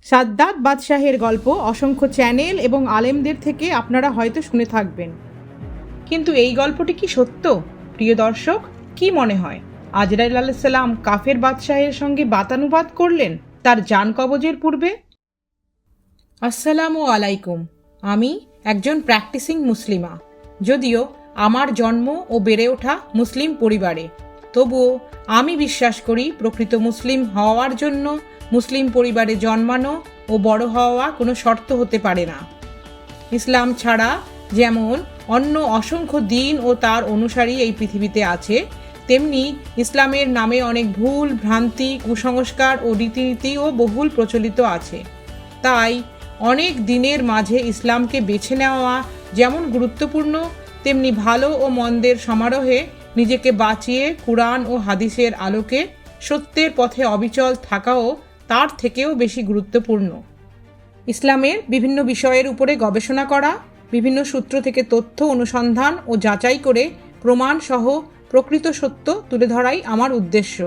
সাদ্দাত বাদশাহের গল্প অসংখ্য চ্যানেল এবং আলেমদের থেকে আপনারা হয়তো শুনে থাকবেন, কিন্তু এই গল্পটি কি সত্য? প্রিয় দর্শক, কি মনে হয় আজরাইল আলাইহিস সালাম কাফের বাদশাহের সঙ্গে বাতানুবাদ করলেন তার জান কবজের পূর্বে? আসসালামু আলাইকুম। আমি একজন প্র্যাকটিসিং মুসলিমা। যদিও আমার জন্ম ও বেড়ে ওঠা মুসলিম পরিবারে, তবুও আমি বিশ্বাস করি প্রকৃত মুসলিম হওয়ার জন্য মুসলিম পরিবারে জন্মানো ও বড় হওয়া কোনো শর্ত হতে পারে না। ইসলাম ছাড়া যেমন অন্য অসংখ্য দিন ও তার অনুসারী এই পৃথিবীতে আছে, তেমনি ইসলামের নামে অনেক ভুল ভ্রান্তি, কুসংস্কার ও রীতিনীতিও বহুল প্রচলিত আছে। তাই অনেক দিনের মাঝে ইসলামকে বেছে নেওয়া যেমন গুরুত্বপূর্ণ, তেমনি ভালো ও মন্দের সমারোহে নিজেকে বাঁচিয়ে কুরআন ও হাদিসের আলোকে সত্যের পথে অবিচল থাকাও তার থেকেও বেশি গুরুত্বপূর্ণ। ইসলামের বিভিন্ন বিষয়ের উপরে গবেষণা করা, বিভিন্ন সূত্র থেকে তথ্য অনুসন্ধান ও যাচাই করে প্রমাণসহ প্রকৃত সত্য তুলে ধরাই আমার উদ্দেশ্য।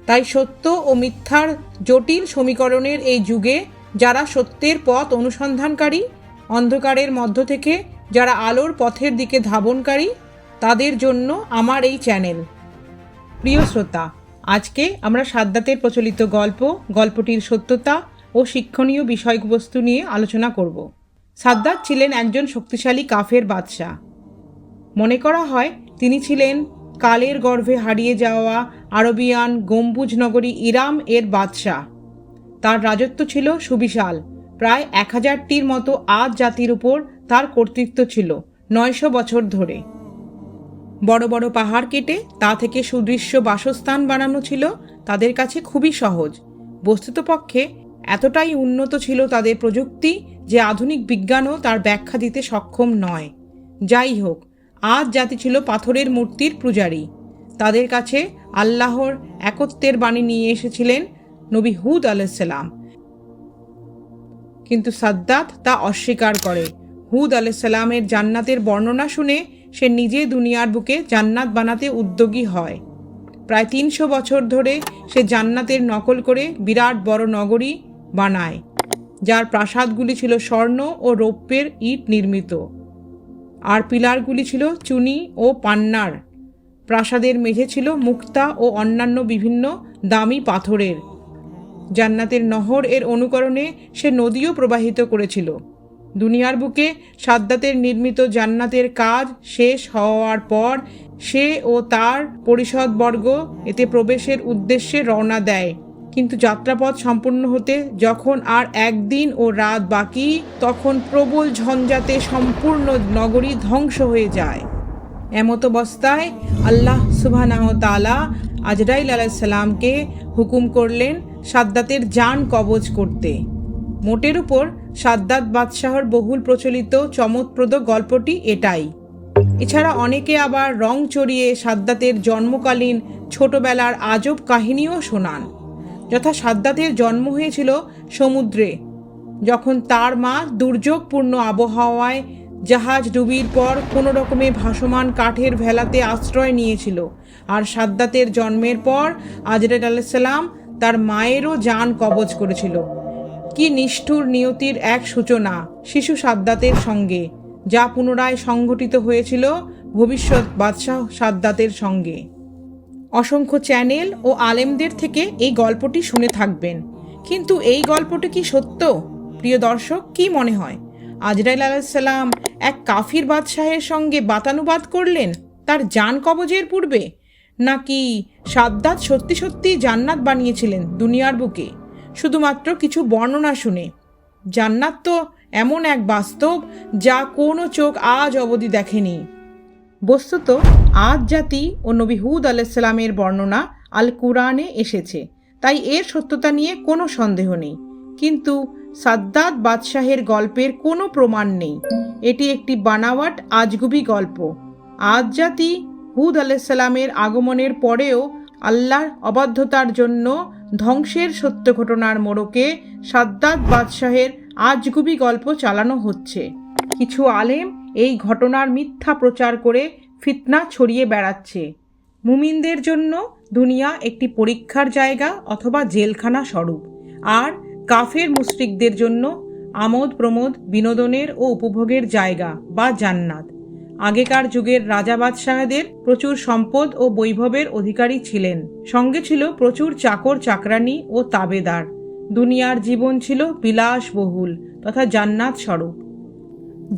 তাই সত্য ও মিথ্যার জটিল সমীকরণের এই যুগে যারা সত্যের পথ অনুসন্ধানকারী, অন্ধকারের মধ্য থেকে যারা আলোর পথের দিকে ধাবনকারী, তাদের জন্য আমার এই চ্যানেল। প্রিয় শ্রোতা, আজকে আমরা সাদ্দাতের প্রচলিত গল্পটির সত্যতা ও শিক্ষণীয় বিষয়বস্তু নিয়ে আলোচনা করব। সাদ্দাত ছিলেন একজন শক্তিশালী কাফের বাদশাহ। মনে করা হয় তিনি ছিলেন কালের গর্ভে হারিয়ে যাওয়া আরবিয়ান গম্বুজ নগরী ইরাম এর বাদশাহ। তার রাজত্ব ছিল সুবিশাল। প্রায় 1000টির মতো আদ জাতির উপর তার কর্তৃত্ব ছিল 900 বছর ধরে। বড় বড় পাহাড় কেটে তা থেকে সুদৃশ্য বাসস্থান বানানো ছিল তাদের কাছে খুবই সহজ। বস্তুতপক্ষে এতটাই উন্নত ছিল তাদের প্রযুক্তি যে আধুনিক বিজ্ঞানও তার ব্যাখ্যা দিতে সক্ষম নয়। যাই হোক, আদ জাতি ছিল পাথরের মূর্তির পূজারী। তাদের কাছে আল্লাহর একত্বের বাণী নিয়ে এসেছিলেন নবী হুদ আলাইহিস সালাম, কিন্তু সাদ্দাত তা অস্বীকার করে। হুদ আলাইহিস সালামের জান্নাতের বর্ণনা শুনে সে নিজে দুনিয়ার বুকে জান্নাত বানাতে উদ্যোগী হয়। প্রায় 300 বছর ধরে সে জান্নাতের নকল করে বিরাট বড় নগরী বানায়, যার প্রাসাদগুলি ছিল স্বর্ণ ও রৌপ্যের ইট নির্মিত, আর পিলারগুলি ছিল চুনি ও পান্নার। প্রাসাদের মেঝে ছিল মুক্তা ও অন্যান্য বিভিন্ন দামি পাথরের। জান্নাতের নহর এর অনুকরণে সে নদীও প্রবাহিত করেছিল। দুনিয়ার বুকে সাদ্দাতের নির্মিত জান্নাতের কাজ শেষ হওয়ার পর সে ও তার পরিষদবর্গ এতে প্রবেশের উদ্দেশ্যে রওনা দেয়, কিন্তু যাত্রাপথ সম্পূর্ণ হতে যখন আর একদিন ও রাত বাকি, তখন প্রবল ঝঞ্ঝাতে সম্পূর্ণ নগরী ধ্বংস হয়ে যায়। এমতাবস্থায় আল্লাহ সুবহানাহু ওয়া তাআলা আজরাইল আলাইহিস সালামকে হুকুম করলেন সাদ্দাতের জান কবজ করতে। মোটের উপর সাদ্দাত বাদশাহর বহুল প্রচলিত চমকপ্রদ গল্পটি এটাই। এছাড়া অনেকে আবার রং চড়িয়ে সাদ্দাতের জন্মকালীন ছোটবেলার আজব কাহিনীও শোনান। যথা সাদ্দাতের জন্ম হয়েছিল সমুদ্রে, যখন তার মা দুর্যোগপূর্ণ আবহাওয়ায় জাহাজ ডুবির পর কোনো রকমে ভাসমান কাঠের ভেলাতে আশ্রয় নিয়েছিল। আর সাদ্দাতের জন্মের পর আজরাইল আলাইহিস সালাম তার মায়েরও জান কবজ করেছিল। কি নিষ্ঠুর নিয়তির এক সূচনা শিশু সাদ্দাতের সঙ্গে, যা পুনরায় সংঘটিত হয়েছিল ভবিষ্যৎ বাদশাহ সাদ্দাতের সঙ্গে। অসংখ্য চ্যানেল ও আলেমদের থেকে এই গল্পটি শুনে থাকবেন, কিন্তু এই গল্পটি কি সত্য? প্রিয় দর্শক, কি মনে হয় আজরাইল আলাইহিস সালাম এক কাফির বাদশাহের সঙ্গে বাতানুবাদ করলেন তার জান কবজের পূর্বে, নাকি সাদ্দাত সত্যি সত্যি জান্নাত বানিয়েছিলেন দুনিয়ার বুকে শুধুমাত্র কিছু বর্ণনা শুনে? জান্নাত তো এমন এক বাস্তব যা কোনো চোখ আজ অবধি দেখেনি। বস্তুত আদ জাতি ও নবী হুদ আলাইহিস সালামের বর্ণনা আল কুরআনে এসেছে, তাই এর সত্যতা নিয়ে কোনো সন্দেহ নেই। কিন্তু সাদ্দাত বাদশাহের গল্পের কোনো প্রমাণ নেই। এটি একটি বানাওয়াট আজগুবি গল্প। আদ জাতি হুদ আলাইহিস সালামের আগমনের পরেও আল্লাহর অবাধ্যতার জন্য ধ্বংসের সত্য ঘটনার মোড়কে সাদ্দাত বাদশাহের আজগুবি গল্প চালানো হচ্ছে। কিছু আলেম এই ঘটনার মিথ্যা প্রচার করে ফিতনা ছড়িয়ে বেড়াচ্ছে। মুমিনদের জন্য দুনিয়া একটি পরীক্ষার জায়গা অথবা জেলখানা স্বরূপ, আর কাফের মুশরিকদের জন্য আমোদ প্রমোদ, বিনোদনের ও উপভোগের জায়গা বা জান্নাত। আগেকার যুগের রাজা বাদশাহদের প্রচুর সম্পদ ও বৈভবের অধিকারী ছিলেন। সঙ্গে ছিল প্রচুর চাকর চাকরানি ও তাবেদার। দুনিয়ার জীবন ছিল বিলাসবহুল তথা জান্নাত স্বরূপ।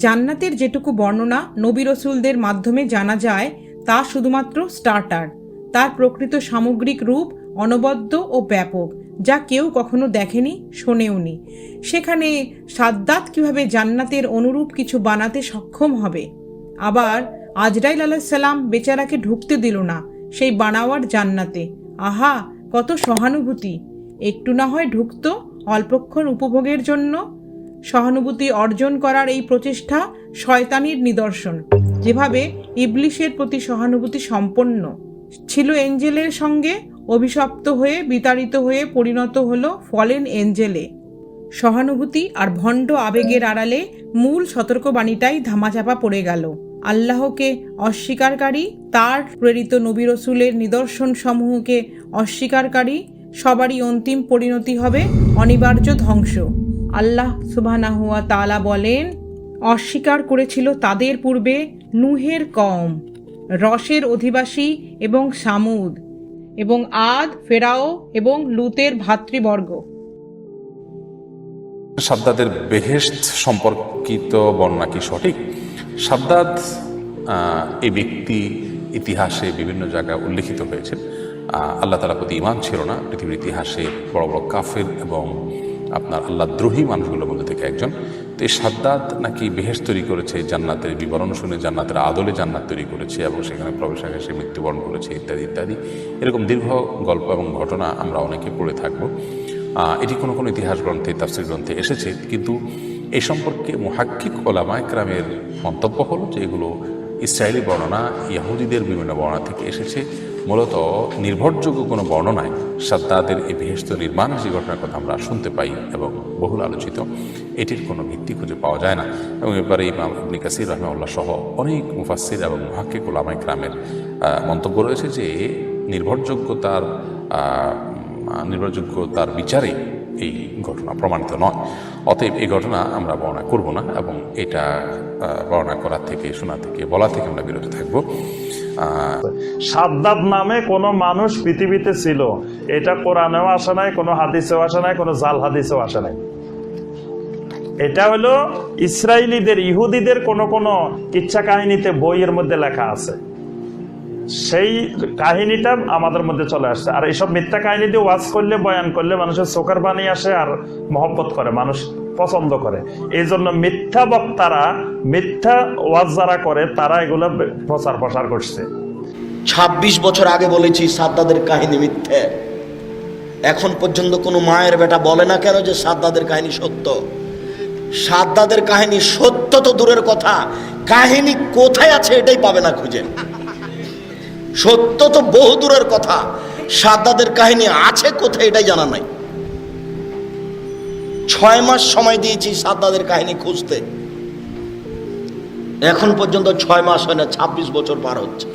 জান্নাতের যেটুকু বর্ণনা নবী রসুলদের মাধ্যমে জানা যায় তা শুধুমাত্র স্টার্টার। তার প্রকৃত সামগ্রিক রূপ অনবদ্য ও ব্যাপক, যা কেউ কখনো দেখেনি, শোনেওনি। সেখানে সাদ্দাত কিভাবে জান্নাতের অনুরূপ কিছু বানাতে সক্ষম হবে। আবার আজরাইল আলাইহিস সালাম বেচারাকে ঢুকতে দিল না সেই বানাওয়ার জান্নাতে। আহা, কত সহানুভূতি! একটু না হয় ঢুকতো অল্পক্ষণ উপভোগের জন্য। সহানুভূতি অর্জন করার এই প্রচেষ্টা শয়তানির নিদর্শন। যেভাবে ইবলিশের প্রতি সহানুভূতি সম্পন্ন ছিল এঞ্জেলের সঙ্গে, অভিশপ্ত হয়ে বিতাড়িত হয়ে পরিণত হলো ফলেন এঞ্জেলে। সহানুভূতি আর ভণ্ড আবেগের আড়ালে মূল সতর্কবাণীটাই ধামাচাপা পড়ে গেল। আল্লাহকে অস্বীকারী, তার প্রেরিত নবী রসুলের নিদর্শন সমূহকে অস্বীকারী সবারই অন্তিম পরিণতি হবে অনিবার্য ধ্বংস। আল্লাহ সুবহানাহু ওয়া তাআলা বলেন, অস্বীকার করেছিল তাদের পূর্বে নূহের কওম, রসের অধিবাসী এবং সামুদ, এবং আদ, ফেরাও এবং লুতের ভাতৃবর্গ। সাদ্দাদের বেহেশত সম্পর্কিত বর্ণনা কি সঠিক? সাদ্দাদ এই ব্যক্তি ইতিহাসে বিভিন্ন জায়গায় উল্লেখিত হয়েছে। আল্লাহ তাআলার প্রতি ঈমান ছিল না। পৃথিবীর ইতিহাসে বড় বড় কাফের এবং আপনার আল্লাহদ্রোহী মানুষগুলোর মধ্যে থেকে একজন। তো এই সাদ্দাদ নাকি বেহেশত তৈরি করেছে, জান্নাতের বিবরণ শুনে জান্নাতের আদলে জান্নাত তৈরি করেছে এবং সেখানে প্রবেশ আগে সে মৃত্যুবরণ করেছে ইত্যাদি ইত্যাদি। এরকম দীর্ঘ গল্প এবং ঘটনা আমরা অনেকে পড়ে থাকবো। এটি কোনো কোনো ইতিহাস গ্রন্থে, তাফসীর গ্রন্থে এসেছে, কিন্তু এই সম্পর্কে মুহাক্কিক ওলামায়ে কেরামের মন্তব্য হলো যে এগুলো ইসরায়েলি বর্ণনা, ইহুদিদের বিভিন্ন বর্ণনা থেকে এসেছে। মূলত নির্ভরযোগ্য কোনো বর্ণনায় সাদ্দাদের এই বেহেশত নির্মাণ যে ঘটনার কথা আমরা শুনতে পাই এবং বহুল আলোচিত, এটির কোনো ভিত্তি খুঁজে পাওয়া যায় না। এবং এবারে ইমাম ইবনে কাসির রাহিমাহুল্লাহ সহ অনেক মুফাসসির এবং মুহাক্কিক ওলামায়ে কেরামের মন্তব্য রয়েছে যে নির্ভরযোগ্যতার বিচারে এই ঘটনা প্রমাণিত নয়। অতএব এই ঘটনা আমরা বর্ণনা করব না এবং এটা বর্ণনা করার থেকে, শোনা থেকে, বলা থেকে আমরা বিরত থাকব। সাদ্দাদ নামে কোনো মানুষ পৃথিবীতে ছিল, এটা কোরআনেও আসে নাই, কোনো হাদিসেও আসে নাই, কোনো জাল হাদিসেও আসে নাই। এটা হলো ইসরায়েলিদের, ইহুদিদের কোনো কোনো কিচ্ছা কাহিনীতে বইয়ের মধ্যে লেখা আছে, সেই কাহিনীটা আমাদের মধ্যে চলে আসছে। আর এইসব মিথ্যা কাহিনী দিয়ে ওয়াজ করলে, বয়ান করলে মানুষের চোখের পানি আসে আর মহব্বত করে, মানুষ পছন্দ করে। এই জন্য মিথ্যা বক্তারা, মিথ্যা ওয়াজ যারা করে, তারা এগুলো প্রচার প্রসার করছে। ২৬ বছর আগে বলেছি সাদ্দাদের কাহিনী মিথ্যে। এখন পর্যন্ত কোনো মায়ের বেটা বলে না কেন যে সাদ্দাদের কাহিনী সত্য? সাদ্দাদের কাহিনী সত্য তো দূরের কথা, কাহিনী কোথায় আছে এটাই পাবে না খুঁজে। সত্য তো বহু দূরের কথা, সাদ্দাদের কাহিনী আছে কোথায় এটাই জানা নাই। ৬ মাস সময় দিয়েছি সাদ্দাদের কাহিনী খুঁজতে, এখন পর্যন্ত ৬ মাস হয় না, ২৬ বছর পার হচ্ছে।